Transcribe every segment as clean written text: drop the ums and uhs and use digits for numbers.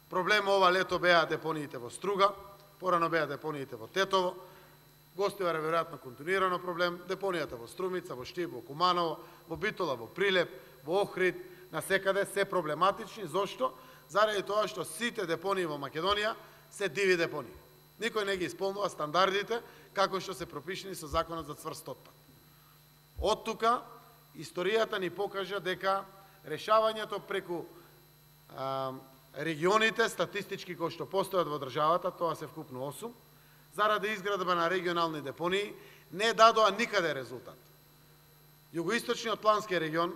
Проблем ова лето беа депониите во Струга, порано беа депониите во Тетово, Гостивар е веројатно континуирано проблем, депонијата во Струмица, во Штип, во Куманово, во Битола, во Прилеп, во Охрид, на секаде се проблематични. Зошто? Заради тоа што сите депонии во Македонија се диви депонии. Никој не ги исполнува стандардите како што се пропишени со законот за цврст отпад. Од тука историјата ни покажа дека решавањето преку регионите статистички кои што постојат во државата, тоа се вкупно 8, заради изградба на регионални депонии, не дадоа никаде резултат. Југоисточниот плански регион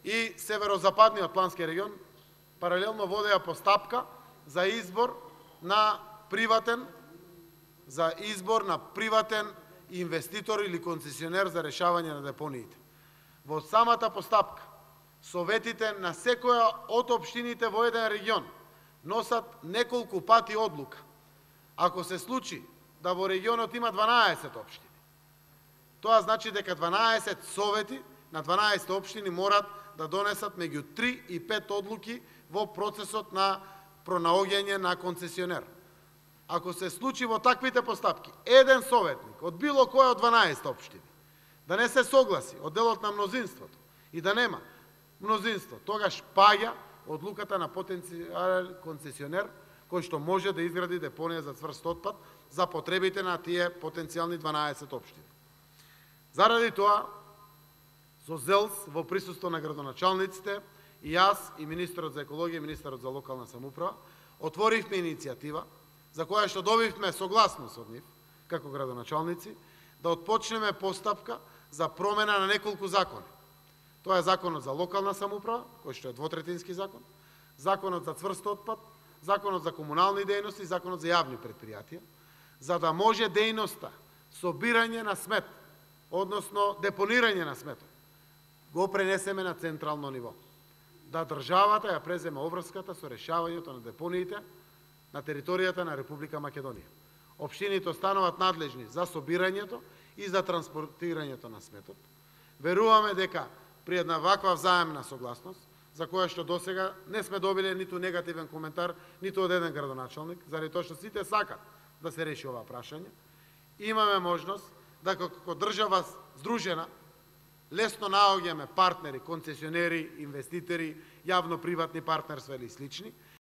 и северозападниот плански регион паралелно водеа постапка за избор на приватен инвеститор или концесионер за решавање на депониите. Во самата постапка, советите на секоја од општините во еден регион носат неколку пати одлука. Ако се случи да во регионот има 12 општини, тоа значи дека 12 совети на 12 општини морат да донесат меѓу 3 и 5 одлуки во процесот на пронаоѓање на концесионер. Ако се случи во таквите постапки, еден советник од било која од 12 општини да не се согласи од делот на мнозинството и да нема мнозинство, тогаш паѓа одлуката на потенцијален концесионер кој што може да изгради депонија за цврст отпад за потребите на тие потенцијални 12 општини. Заради тоа, со ЗЕЛС во присуство на градоначалниците, и јас, и министерот за екологија, и министерот за локална самоуправа, отворивме иницијатива, за која што добивме согласност од нив, како градоначалници, да отпочнеме постапка за промена на неколку закони. Тоа е Законот за локална самоуправа, кој што е двотретински закон, Законот за цврст отпад, Законот за комунални дејности и Законот за јавни предпријатија, за да може дејноста собирање на смет, односно депонирање на сметот, го пренесеме на централно ниво. Да државата ја преземе обврската со решавањето на депониите на територијата на Република Македонија. Општините остануваат надлежни за собирањето и за транспортирањето на сметот. Веруваме дека при една ваква взаемна согласност, за која што досега не сме добиле ниту негативен коментар, ниту од еден градоначалник, заради тоа што сите сакат да се реши ова прашање, имаме можност да како држава здружена лесно наоѓаме партнери, концесионери, инвеститори, јавно-приватни партнерства или слични,